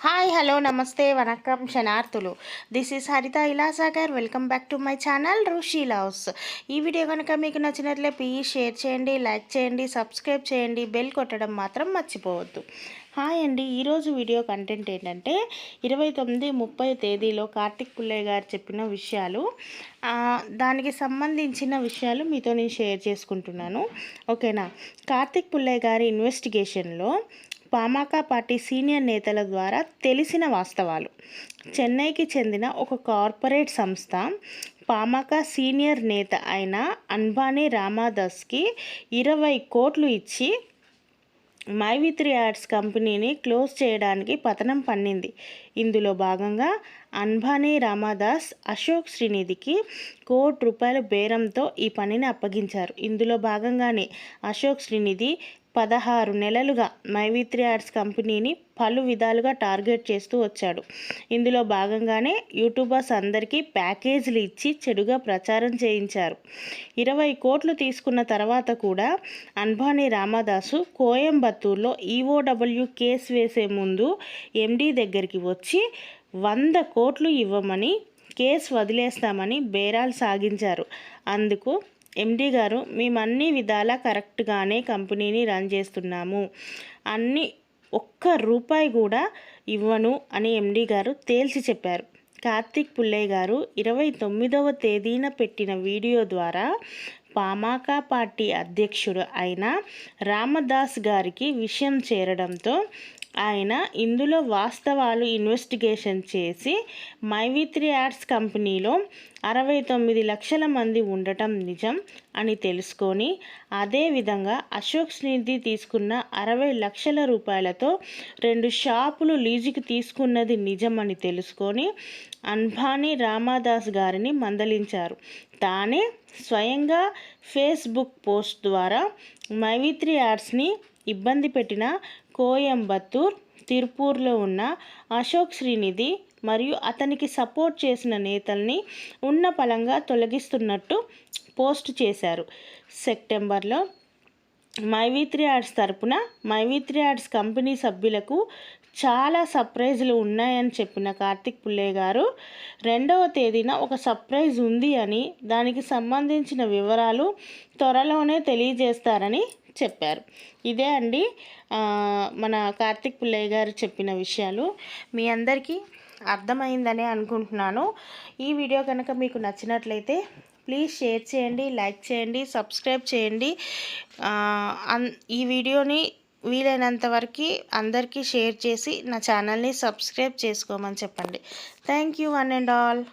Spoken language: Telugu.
హాయ్ హలో నమస్తే vanakkam శనార్థులు. This is Haritha Ilasagar. Welcome back to my channel Rushi loves. ఈ వీడియో కనుక మీకు నచ్చినట్లే ప్లీజ్ షేర్ చేయండి, లైక్ చేయండి, సబ్స్క్రైబ్ చేయండి, బెల్ కొట్టడం మాత్రం మర్చిపోవద్దు. హాయ్ అండి, ఈరోజు వీడియో కంటెంట్ ఏంటంటే 29, 30 తేదీలో కార్తిక్ పుల్లయ్య గారు చెప్పిన విషయాలు, దానికి సంబంధించిన విషయాలు మీతో నేను షేర్ చేసుకుంటున్నాను. ఓకేనా. కార్తిక్ పుల్లయ్య గారి ఇన్వెస్టిగేషన్లో పామక పార్టీ సీనియర్ నేతల ద్వారా తెలిసిన వాస్తవాలు. చెన్నైకి చెందిన ఒక కార్పొరేట్ సంస్థ పామక సీనియర్ నేత అయిన అంబానీ రామదాస్కి 20 కోట్లు ఇచ్చి మైవి3 యాడ్స్ కంపెనీని క్లోజ్ చేయడానికి పథనం పన్నింది. ఇందులో భాగంగా అంబానీ రామదాస్ అశోక్ శ్రీనిధికి ₹1 బేరంతో ఈ పనిని అప్పగించారు. ఇందులో భాగంగానే అశోక్ శ్రీనిధి 16 నెలలుగా మైవి3 యాడ్స్ కంపెనీని పలు విధాలుగా టార్గెట్ చేస్తూ వచ్చాడు. ఇందులో భాగంగానే యూట్యూబర్స్ అందరికీ ప్యాకేజీలు ఇచ్చి చెడుగా ప్రచారం చేయించారు. 20 కోట్లు తీసుకున్న తర్వాత కూడా అంబానీ రామదాసు కోయంబత్తూరులో ఈఓడబ్ల్యూ కేసు వేసే ముందు ఎండీ దగ్గరికి వచ్చి 100 కోట్లు ఇవ్వమని, కేసు వదిలేస్తామని బేరాలు సాగించారు. అందుకు ఎండీ గారు, మేము అన్ని విధాలా కరెక్ట్గానే కంపెనీని రన్ చేస్తున్నాము, ₹1 కూడా ఇవ్వను అని ఎండీ గారు తేల్చి చెప్పారు. కార్తిక్ పుల్లయ్య గారు 29వ తేదీన పెట్టిన వీడియో ద్వారా పామక పార్టీ అధ్యక్షుడు అయిన రామదాస్ గారికి విషయం చేరడంతో ఆయన ఇందులో వాస్తవాలు ఇన్వెస్టిగేషన్ చేసి మైవి3 యాడ్స్ కంపెనీలో 69 లక్షల మంది ఉండటం నిజం అని తెలుసుకొని, అదేవిధంగా అశోక్ శ్రీనిధి తీసుకున్న 60 లక్షల రూపాయలతో 2 షాపులు లీజుకి తీసుకున్నది నిజం అని తెలుసుకొని అంబానీ రామదాస్ గారిని మందలించారు. తానే స్వయంగా ఫేస్బుక్ పోస్ట్ ద్వారా మైవి3 యాడ్స్ని ఇబ్బంది పెట్టిన కోయంబత్తూర్, తిరుపూర్లో ఉన్న అశోక్ శ్రీనిధి మరియు అతనికి సపోర్ట్ చేసిన నేతల్ని ఉన్న పలంగా తొలగిస్తున్నట్టు పోస్ట్ చేశారు. సెప్టెంబర్లో మైవి3 యాడ్స్ తరపున మైవి3 యాడ్స్ కంపెనీ సభ్యులకు చాలా సర్ప్రైజులు ఉన్నాయని చెప్పిన కార్తిక్ పుల్లయ్య గారు 2వ తేదీన ఒక సర్ప్రైజ్ ఉంది అని, దానికి సంబంధించిన వివరాలు త్వరలోనే తెలియజేస్తారని చెప్పారు. ఇదే అండి మన కార్తిక్ పుల్లయ్య గారు చెప్పిన విషయాలు. మీ అందరికీ అర్థమైందని అనుకుంటున్నాను. ఈ వీడియో కనుక మీకు నచ్చినట్లయితే ప్లీజ్ షేర్ చేయండి, లైక్ చేయండి, సబ్స్క్రైబ్ చేయండి. ఈ వీడియోని వీలైనంత వరకు అందరికీ షేర్ చేసి నా ఛానల్ని సబ్స్క్రైబ్ చేసుకోమని చెప్పండి. Thank you one and all.